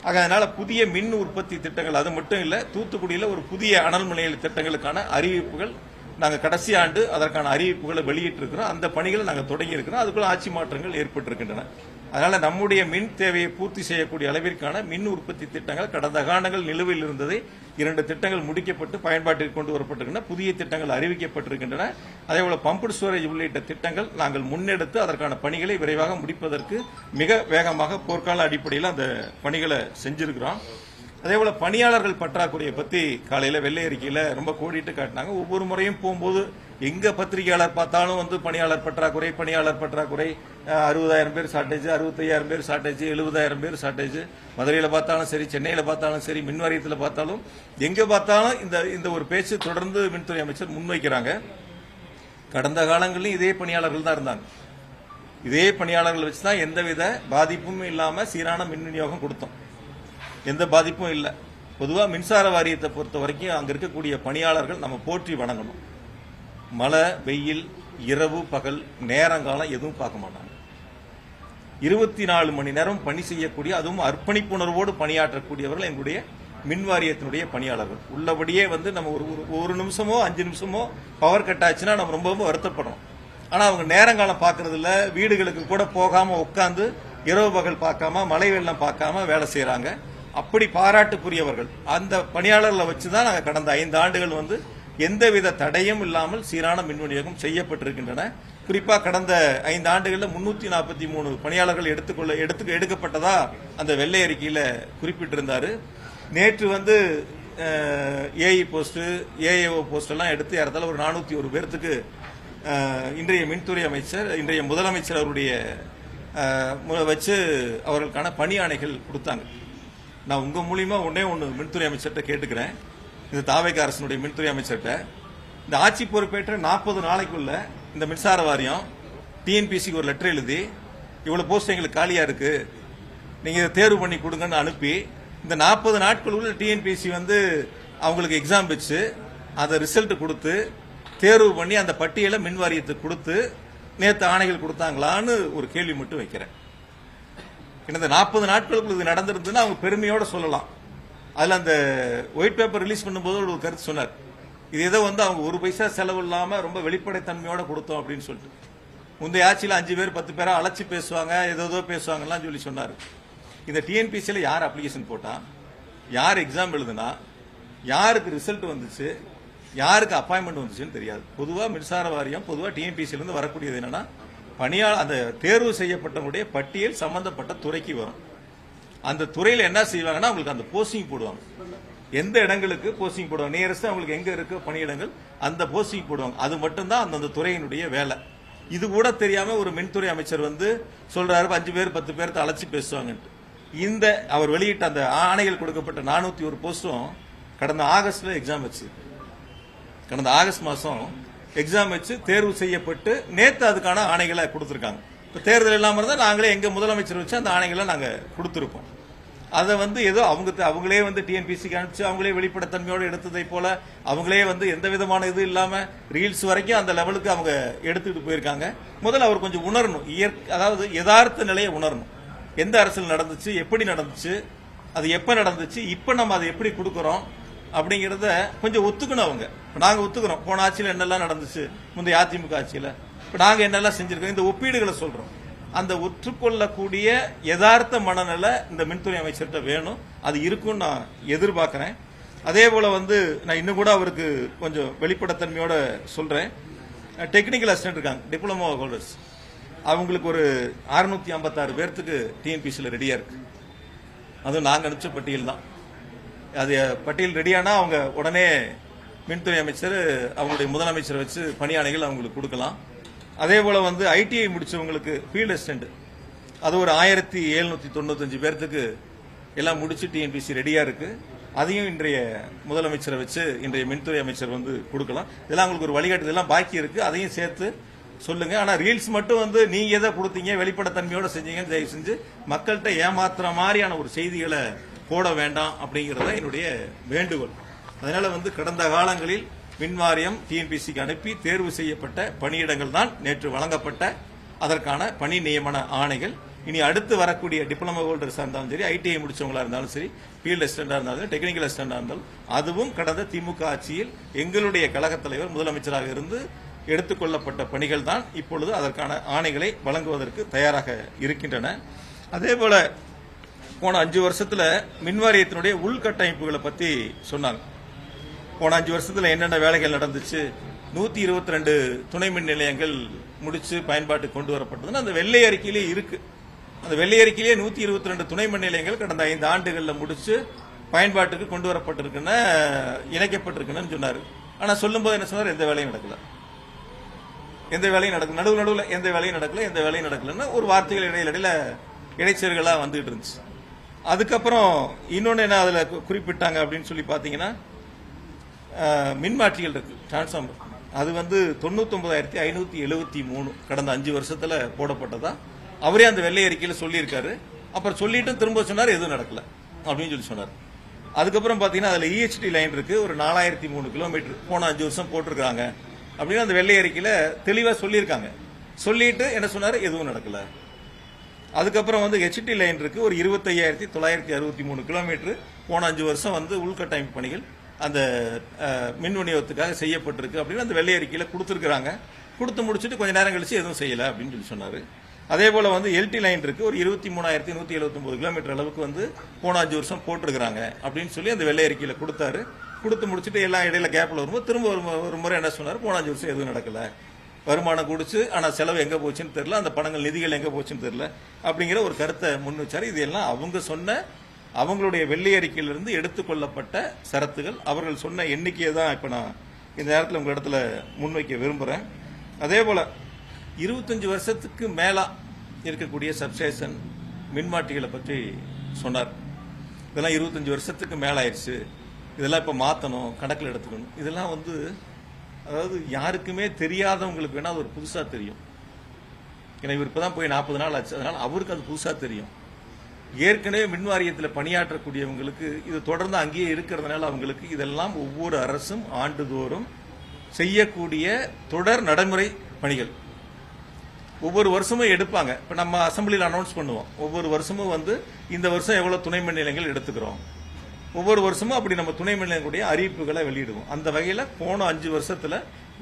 அதனால புதிய மின் உற்பத்தி திட்டங்கள் அது மட்டும் இல்ல, தூத்துக்குடியில் ஒரு புதிய அனல் மின் நிலைய திட்டங்களுக்கான அறிவிப்புகள் நாங்கள் கடைசி ஆண்டு அதற்கான அறிவிப்புகளை வெளியிட்டிருக்கிறோம். அந்த பணிகளை நாங்கள் தொடங்கி இருக்கிறோம். அதுக்குள்ள ஆட்சி மாற்றங்கள் ஏற்பட்டிருக்கின்றன. அதனால நம்முடைய மின் தேவையை பூர்த்தி செய்யக்கூடிய அளவிற்கான மின் உற்பத்தி திட்டங்கள் கடந்த காலங்கள் நிலுவையில் இருந்ததை 2 திட்டங்கள் முடிக்கப்பட்டு பயன்பாட்டிற்கு கொண்டு வரப்பட்டிருக்கின்றன. புதிய திட்டங்கள் அறிவிக்கப்பட்டிருக்கின்றன. அதேபோல பம்பு ஸ்டோரேஜ் உள்ளிட்ட திட்டங்கள் நாங்கள் முன்னெடுத்து அதற்கான பணிகளை விரைவாக முடிப்பதற்கு மிக வேகமாக போர்க்கால அடிப்படையில் அந்த பணிகளை செஞ்சிருக்கிறோம். அதேபோல பணியாளர்கள் பற்றாக்குறையை பத்தி காலையில வெள்ளை அறிக்கையில ரொம்ப கோடிட்டு காட்டினாங்க. ஒவ்வொரு முறையும் போகும்போது எங்க பத்திரிகையாளர் பார்த்தாலும் பணியாளர் பற்றாக்குறை 60,000 பேர் ஷார்டேஜ், 65,000 பேர் ஷார்டேஜ், 70,000 பேர் ஷார்டேஜ். மதுரையில் பார்த்தாலும் சரி, சென்னையில் பார்த்தாலும் சரி, மின் வாரியத்தில் பார்த்தாலும் எங்க பார்த்தாலும் இந்த ஒரு பேச்சு தொடர்ந்து மின்துறை அமைச்சர் முன்வைக்கிறாங்க. கடந்த காலங்களிலும் இதே பணியாளர்கள் தான் இருந்தாங்க. இதே பணியாளர்கள் வச்சுதான் எந்தவித பாதிப்பும் இல்லாம சீரான மின் விநியோகம் கொடுத்தோம். எந்த பாதிப்பும் இல்லை. பொதுவாக மின்சார வாரியத்தை பொறுத்த வரைக்கும் அங்க இருக்கக்கூடிய பணியாளர்கள் நம்ம போற்றி வணங்கணும். மழை, வெயில், இரவு, பகல், நேரங்காலம் எதுவும் பார்க்க மாட்டாங்க. 24 மணி நேரம் பணி செய்யக்கூடிய, அதுவும் அர்ப்பணிப்புணர்வோடு பணியாற்றக்கூடியவர்கள் எங்களுடைய மின் வாரியத்தினுடைய பணியாளர்கள். உள்ளபடியே நம்ம ஒரு நிமிஷமோ 5 நிமிஷமோ பவர் கட் ஆச்சுன்னா நம்ம ரொம்பவும் வருத்தப்படுறோம். ஆனா அவங்க நேரங்காலம் பார்க்கறது இல்ல. வீடுகளுக்கு கூட போகாம உட்கார்ந்து இரவு பகல் பார்க்காம மழை வெள்ளம் பார்க்காம வேலை செய்யறாங்க. அப்படி பாராட்டுக்குரியவர்கள். அந்த பணியாளர்களை வச்சுதான் நாங்கள் கடந்த 5 ஆண்டுகள் எந்தவித தடையும் இல்லாமல் சீரான மின் விநியோகம் செய்யப்பட்டிருக்கின்றன. குறிப்பாக கடந்த 5 ஆண்டுகளில் 343 பணியாளர்கள் எடுக்கப்பட்டதா அந்த வெள்ளை அறிக்கையில் குறிப்பிட்டிருந்தாரு. நேற்று ஏஇ போஸ்ட், ஏஏஓ போஸ்ட் எல்லாம் எடுத்து ஏறத்தாழ ஒரு 401 பேர்த்துக்கு இன்றைய மின்துறை அமைச்சர், இன்றைய முதலமைச்சர் அவருடைய வச்சு அவர்களுக்கான பணி ஆணைகள் கொடுத்தாங்க. நான் உங்க மூலியமா ஒன்னே ஒன்று மின்துறை அமைச்சர்கிட்ட கேட்டுக்கிறேன். இந்த தாவேக அரசனுடைய மின்துறை அமைச்சர்கிட்ட இந்த ஆட்சி பொறுப்பேற்ற 40 நாளைக்குள்ள இந்த மின்சார வாரியம் டிஎன்பிசிக்கு ஒரு லெட்டர் எழுதி இவ்வளவு போஸ்ட் எங்களுக்கு காலியா இருக்கு, நீங்க இதை தேர்வு பண்ணி கொடுங்கன்னு அனுப்பி இந்த 40 நாட்களுக்குள்ள டிஎன்பிசி அவங்களுக்கு எக்ஸாம் வச்சு அதை ரிசல்ட் கொடுத்து தேர்வு பண்ணி அந்த பட்டியலை மின் வாரியத்துக்கு கொடுத்து நேற்று ஆணைகள் கொடுத்தாங்களான்னு ஒரு கேள்வி மட்டும் வைக்கிறேன். இந்த 40 நாட்களுக்கு இது நடந்திருந்ததுன்னா அவங்க பெருமையோட சொல்லலாம். அதுல அந்த ஒயிட் பேப்பர் ரிலீஸ் பண்ணும்போது ஒரு கருத்து சொன்னார். இது ஏதோ அவங்க 1 பைசா செலவு இல்லாம ரொம்ப வெளிப்படைத்தன்மையோட கொடுத்தோம் அப்படின்னு சொல்லிட்டு. முந்தைய ஆட்சியில் 5 பேர் 10 பேரா அழைச்சி பேசுவாங்க, ஏதோ பேசுவாங்கலாம் சொல்லி சொன்னார். இந்த டிஎன்பிசியில் யார் அப்ளிகேஷன் போட்டா, யார் எக்ஸாம் எழுதுனா, யாருக்கு ரிசல்ட் வந்துச்சு, யாருக்கு அப்பாயின்மெண்ட் வந்துச்சுன்னு தெரியாது. பொதுவாக மின்சார வாரியம் பொதுவாக டிஎன்பிசியிலிருந்து வரக்கூடியது என்னன்னா, பணியாளர் அந்த தேர்வு செய்யப்பட்டவங்களுடைய பட்டியல் சம்பந்தப்பட்ட துறைக்கு வரும். அந்த துறையில் என்ன செய்வாங்கன்னா அவங்களுக்கு அந்த போஸ்டிங் போடுவாங்க. எந்த இடங்களுக்கு போஸ்டிங் போடுவாங்க, நியரஸ்ட் அவங்களுக்கு எங்க இருக்கு பணியிடங்கள் அந்த போஸ்டிங் போடுவாங்க. அது மட்டும்தான் அந்த துறையினுடைய வேலை. இது கூட தெரியாம ஒரு மின்துறை அமைச்சர் சொல்றாரு 5 பேர் 10 பேர்த்த அழைச்சி பேசுவாங்கன்ட்டு. இந்த அவர் வெளியிட்ட அந்த ஆணைகள் கொடுக்கப்பட்ட 401 போஸ்டும் கடந்த ஆகஸ்ட்ல எக்ஸாம் வச்சு, கடந்த ஆகஸ்ட் மாசம் எக்ஸாம் வச்சு தேர்வு செய்யப்பட்டு நேற்று அதுக்கான ஆணைகளை கொடுத்திருக்காங்க. இப்ப தேர்தல் இல்லாம இருந்தா நாங்களே எங்க முதலமைச்சர் வச்சு அந்த ஆணைகளை நாங்க கொடுத்திருப்போம். அதை ஏதோ அவங்களே டிஎன்பிசிக்கு அனுப்பிச்சு அவங்களே வெளிப்படைத்தன்மையோடு எடுத்ததை போல அவங்களே எந்த விதமான இது இல்லாம ரீல்ஸ் வரைக்கும் அந்த லெவலுக்கு அவங்க எடுத்துட்டு போயிருக்காங்க. முதல்ல அவர் கொஞ்சம் உணரணும், அதாவது யதார்த்த நிலையை உணரணும். எந்த அரசியல் நடந்துச்சு, எப்படி நடந்துச்சு, அது எப்ப நடந்துச்சு, இப்ப நம்ம அதை எப்படி கொடுக்கறோம் அப்படிங்கறத கொஞ்சம் ஒத்துக்கணும். அவங்க நாங்க ஒத்துக்கிறோம் போன ஆட்சியில் என்னெல்லாம் நடந்துச்சு, முந்தைய அதிமுக ஆட்சியில இப்ப நாங்க என்னெல்லாம் செஞ்சிருக்கோம், இந்த ஒப்பீடுகளை சொல்றோம். அந்த ஒற்றுக்கொள்ளக்கூடிய யதார்த்த மனநிலை இந்த மின்துறை அமைச்சர்கிட்ட வேணும். அது இருக்கும்னு நான் எதிர்பார்க்கிறேன். அதே போல நான் இன்னும் கூட அவருக்கு கொஞ்சம் வெளிப்படைத்தன்மையோட சொல்றேன். டெக்னிக்கல் அசிஸ்டன்ட் இருக்காங்க, டிப்ளமோ ஹோல்டர்ஸ், அவங்களுக்கு ஒரு 656 பேர்த்துக்கு டிஎன்பிசியில் ரெடியா இருக்கு. அதுவும் நாங்க அனுப்பிச்ச பட்டியல் தான். அது பட்டியல் ரெடியானா அவங்க உடனே மின்துறை அமைச்சர் அவங்களுடைய முதலமைச்சரை வச்சு பணியாணைகள் அவங்களுக்கு கொடுக்கலாம். அதே போல ஐடிஐ முடிச்சவங்களுக்கு ஃபீல்ட் அசிஸ்டன்ட் அது ஒரு 1795 பேர்த்துக்கு எல்லாம் முடிச்சு டிஎன்பிசி ரெடியா இருக்கு. அதையும் இன்றைய முதலமைச்சரை வச்சு இன்றைய மின்துறை அமைச்சர் கொடுக்கலாம். இதெல்லாம் அவங்களுக்கு ஒரு வழிகாட்டு, இதெல்லாம் பாக்கி இருக்கு, அதையும் சேர்த்து சொல்லுங்க. ஆனா ரீல்ஸ் மட்டும் நீங்க எதை கொடுத்தீங்க வெளிப்படைத்தன்மையோட செஞ்சீங்கன்னு தயவு செஞ்சு மக்கள்கிட்ட ஏமாத்துற மாதிரியான ஒரு செய்திகளை போட வேண்டாம் அப்படிங்கறத என்னுடைய வேண்டுகோள். அதனால கடந்த காலங்களில் மின்வாரியம் டிஎன்பிசிக்கு அனுப்பி தேர்வு செய்யப்பட்ட பணியிடங்கள் தான் நேற்று வழங்கப்பட்ட அதற்கான பணி நியமன ஆணைகள். இனி அடுத்து வரக்கூடிய டிப்ளமோ ஹோல்டர்ஸாக இருந்தாலும் சரி, ஐடிஐ முடிச்சவங்களா இருந்தாலும் சரி, ஃபீல்டு அசிஸ்டண்டாக இருந்தாலும் டெக்னிக்கல் அசிஸ்டண்டாக இருந்தாலும் அதுவும் கடந்த திமுக ஆட்சியில் எங்களுடைய கழகத் தலைவர் முதலமைச்சராக இருந்து எடுத்துக்கொள்ளப்பட்ட பணிகள் தான் இப்பொழுது அதற்கான ஆணைகளை வழங்குவதற்கு தயாராக இருக்கின்றன. அதேபோல போன 5 வருஷத்துல மின்வாரியத்தினுடைய உள்கட்டமைப்புகளை பத்தி சொன்னாங்க. போன 5 வருஷத்துல என்னென்ன வேலைகள் நடந்துச்சு, 122 துணை மின் நிலையங்கள் முடிச்சு பயன்பாட்டுக்கு கொண்டு வரப்பட்டதுன்னு அந்த வெள்ளை அறிக்கையிலே இருக்கு. அந்த வெள்ளை அறிக்கையிலே 122 துணை மின் நிலையங்கள் கடந்த 5 ஆண்டுகளில் முடிச்சு பயன்பாட்டுக்கு கொண்டு வரப்பட்டிருக்குன்னு இணைக்கப்பட்டிருக்குன்னு சொன்னாரு. ஆனா சொல்லும் போது என்ன சொன்னார், எந்த வேலையும் நடக்கல, எந்த வேலையும் நடக்கல, நடுவில் எந்த வேலையும் நடக்கல, எந்த வேலையும் நடக்கலன்னு ஒரு வார்த்தைகள் இடையில இடைச்சர்களா வந்துட்டு இருந்துச்சு. அதுக்கப்புறம் இன்னொன்னு என்ன அதுல குறிப்பிட்டாங்க அப்படின்னு சொல்லி பாத்தீங்கன்னா, மின்மாற்றிகள் இருக்கு, டிரான்ஸ்பார்மர், அது 99,573 கடந்த 5 வருஷத்துல போடப்பட்டதா அவரே அந்த வெள்ளை அறிக்கையில சொல்லியிருக்காரு. அப்புறம் சொல்லிட்டு திரும்ப சொன்னார் எதுவும் நடக்கல அப்படின்னு சொல்லி சொன்னார். அதுக்கப்புறம் பாத்தீங்கன்னா அதுல இஹெச்டி லைன் இருக்கு, ஒரு 4003 கிலோமீட்டர் போன 5 வருஷம் போட்டிருக்காங்க அப்படின்னு அந்த வெள்ளை அறிக்கையில தெளிவா சொல்லியிருக்காங்க. சொல்லிட்டு என்ன சொன்னாரு, எதுவும் நடக்கல. அதுக்கப்புறம் ஹெச்டி லைன் இருக்கு, ஒரு 25,963 கிலோமீட்டர் போன 5 வருஷம் உள்கட்டமைப்பு பணிகள் அந்த மின் விநியோகத்துக்காக செய்யப்பட்டிருக்கு அப்படின்னு அந்த வெள்ளை அறிக்கையில கொடுத்திருக்காங்க. கொடுத்து முடிச்சுட்டு கொஞ்ச நேரம் கழிச்சு எதுவும் செய்யல அப்படின்னு சொல்லி சொன்னாரு. அதே போல எல்டி லைன் இருக்கு, ஒரு 23,179 கிலோமீட்டர் அளவுக்கு போன 5 வருஷம் போட்டிருக்காங்க அப்படின்னு சொல்லி அந்த வெள்ளை அறிக்கையில கொடுத்தாரு. கொடுத்து முடிச்சுட்டு எல்லாம் இடையில கேப்ல வரும்போது திரும்ப ஒரு முறை என்ன சொன்னாரு, போன 5 வருஷம் எதுவும் நடக்கல, வருமானம் கூடுச்சு, ஆனா செலவு எங்க போச்சுன்னு தெரியல, அந்த பணங்கள் நிதிகள் எங்க போச்சுன்னு தெரியல அப்படிங்கிற ஒரு கருத்தை முன் வச்சாரு. இது எல்லாம் அவங்க சொன்ன அவங்களுடைய வெள்ளை அறிக்கையிலிருந்து எடுத்துக்கொள்ளப்பட்ட சரத்துகள், அவர்கள் சொன்ன எண்ணிக்கையை தான் இப்ப நான் இந்த நேரத்தில் உங்க இடத்துல முன்வைக்க விரும்புறேன். அதே போல 25 வருஷத்துக்கு மேலா இருக்கக்கூடிய சப்ஸ்டேஷன் மின்மாட்டிகளை பற்றி சொன்னார். இதெல்லாம் 25 வருஷத்துக்கு மேல ஆயிடுச்சு, இதெல்லாம் இப்ப மாத்தணும், கணக்கில் எடுத்துக்கணும். இதெல்லாம் அதாவது யாருக்குமே தெரியாதவங்களுக்கு வேணா அது ஒரு புதுசா தெரியும். ஏன்னா இவர் இப்பதான் போய் 40 நாள் ஆச்சு, அதனால அவருக்கு அது புதுசா தெரியும். ஏற்கனவே மின்வாரியத்தில் பணியாற்றக்கூடியவங்களுக்கு இது தொடர்ந்து அங்கேயே இருக்கிறதுனால அவங்களுக்கு இதெல்லாம் ஒவ்வொரு அரசும் ஆண்டுதோறும் செய்யக்கூடிய தொடர் நடைமுறை பணிகள் ஒவ்வொரு வருஷமும் எடுப்பாங்க. இப்ப நம்ம அசம்பிளியில் அனௌன்ஸ் பண்ணுவோம், ஒவ்வொரு வருஷமும் இந்த வருஷம் எவ்வளவு துணை மின் நிலையங்கள் எடுத்துக்கிறோம், ஒவ்வொரு வருஷமும் அப்படி நம்ம துணை மின் நிலையங்களுடைய அறிவிப்புகளை வெளியிடுவோம். அந்த வகையில போன 5 வருஷத்துல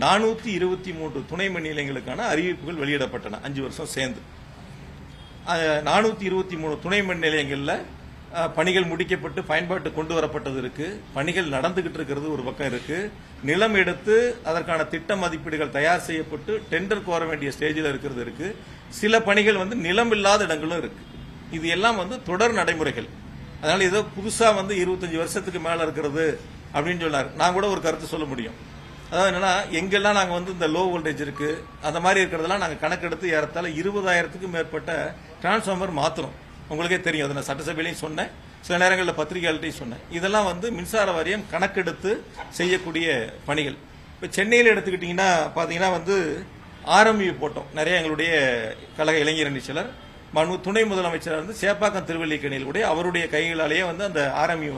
423 துணை மின் நிலையங்களுக்கான அறிவிப்புகள் வெளியிடப்பட்டன. 5 வருஷம் சேர்ந்து 423 துணை மின் நிலையங்கள்ல பணிகள் முடிக்கப்பட்டு பயன்பாட்டு கொண்டு வரப்பட்டது இருக்கு, பணிகள் நடந்துகிட்டு இருக்கிறது ஒரு பக்கம் இருக்கு, நிலம் எடுத்து அதற்கான திட்ட மதிப்பீடுகள் தயார் செய்யப்பட்டு டெண்டர் கோர வேண்டிய ஸ்டேஜில் இருக்கிறது இருக்கு, சில பணிகள் நிலம் இல்லாத இடங்களும் இருக்கு. இது எல்லாம் தொடர் நடைமுறைகள். அதனால ஏதோ புதுசா 25 வருஷத்துக்கு மேல இருக்கிறது அப்படின்னு சொன்னார். நான் கூட ஒரு கருத்து சொல்ல முடியும். அதாவது என்னன்னா, எங்கெல்லாம் நாங்க இந்த லோ வோல்டேஜ் இருக்கு அந்த மாதிரி இருக்கிறதெல்லாம் நாங்க கணக்கெடுத்து ஏறத்தால 20,000க்கும் மேற்பட்ட டிரான்ஸ்பார்மர் மாத்திரம். உங்களுக்கே தெரியும், அதை நான் சட்டசபையிலையும் சொன்னேன், சில நேரங்களில் பத்திரிகைகள்ட்டையும் சொன்னேன். இதெல்லாம் மின்சார வாரியம் கணக்கெடுத்து செய்யக்கூடிய பணிகள். இப்ப சென்னையில் எடுத்துக்கிட்டீங்கன்னா பாத்தீங்கன்னா ஆர்எம்யூ போட்டோம். நிறைய எங்களுடைய கழக இளைஞர் அணி சிலர் துணை முதலமைச்சர் சேப்பாக்கம் திருவல்லிக்கணியில் அவருடைய கைகளாலேயே அந்த ஆர்எம்யூ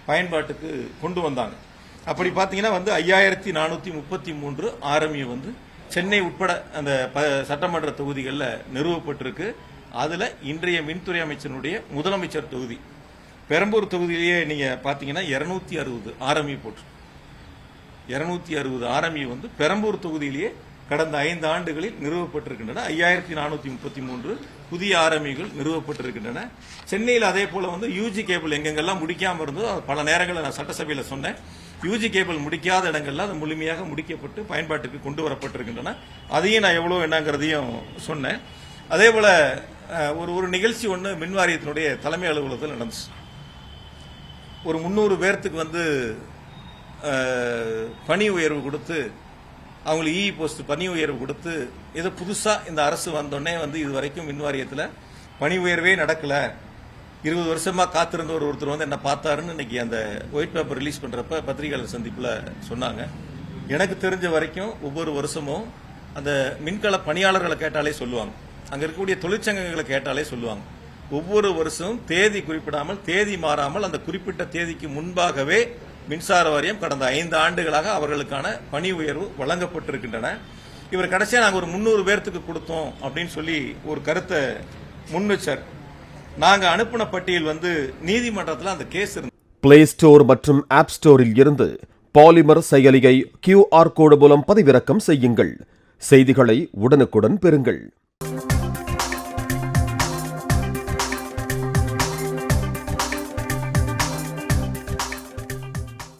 பயன்பாட்டுக்கு கொண்டு வந்தாங்க. அப்படி பாத்தீங்கன்னா 5,433 ஆர்எம்யூ சென்னை உட்பட அந்த சட்டமன்ற தொகுதிகளில் நிறுவப்பட்டிருக்கு. அதுல இன்றைய மின்துறை அமைச்சருடைய முதலமைச்சர் தொகுதி பெரம்பூர் தொகுதியிலேயே நீங்க பாத்தீங்கன்னா 260 ஆர்எம்யூ போட்டு 260 ஆர்எம்யூ பெரம்பூர் தொகுதியிலேயே கடந்த 5 ஆண்டுகளில் நிறுவப்பட்டிருக்கின்றன. 5,433 புதிய ஆர்எம்யூகள் நிறுவப்பட்டிருக்கின்றன. சென்னையில் அதே போல யூஜி கேபிள் எங்கெங்கெல்லாம் முடிக்காம இருந்ததோ பல நேரங்களில் நான் சட்டசபையில் சொன்னேன், யூஜி கேபிள் முடிக்காத இடங்கள்ல அது முழுமையாக முடிக்கப்பட்டு பயன்பாட்டுக்கு கொண்டு வரப்பட்டிருக்கின்றன. அதையும் நான் எவ்வளவு என்னங்கிறதையும் சொன்னேன். அதே போல ஒரு நிகழ்ச்சி ஒன்று மின்வாரியத்தினுடைய தலைமை அலுவலகத்தில் நடந்துச்சு. ஒரு 300 பேர்த்துக்கு பணி உயர்வு கொடுத்து, அவங்களுக்கு இ போஸ்ட் பணி உயர்வு கொடுத்து, ஏதோ புதுசா இந்த அரசு வந்தோடனே இது வரைக்கும் மின்வாரியத்தில் பணி உயர்வே நடக்கல, 20 வருஷமா காத்திருந்த ஒருத்தர் என்ன பார்த்தாருன்னு இன்னைக்கு அந்த ஒயிட் பேப்பர் ரிலீஸ் பண்றப்ப பத்திரிகையாளர் சந்திப்புல சொன்னாங்க. எனக்கு தெரிஞ்ச வரைக்கும் ஒவ்வொரு வருஷமும் அந்த மின்கல பணியாளர்களை கேட்டாலே சொல்லுவாங்க, அங்க இருக்கக்கூடிய தொழிற்சங்கங்களை கேட்டாலே சொல்லுவாங்க, ஒவ்வொரு வருஷமும் தேதி குறிப்பிடாமல் தேதி மாறாமல் அந்த குறிப்பிட்ட தேதிக்கு முன்பாகவே மின்சார வாரியம் கடந்த 5 ஆண்டுகளாக அவர்களுக்கான பணி உயர்வு வழங்கப்பட்டிருக்கின்றன. இவர் கடைசியா நாங்க ஒரு 300 பேர்த்துக்கு கொடுத்தோம் அப்படின்னு சொல்லி ஒரு கருத்தை முன் வச்சார். நாங்க அனுப்பின பட்டியல் வந்து நீதிமன்றத்தில் அந்த கேஸ் இருந்தது. பிளே ஸ்டோர் மற்றும் ஆப் ஸ்டோரில் இருந்து பாலிமர் செயலியை QR கோடு மூலம் பதிவிறக்கம் செய்யுங்கள். செய்திகளை உடனுக்குடன் பெறுங்கள்.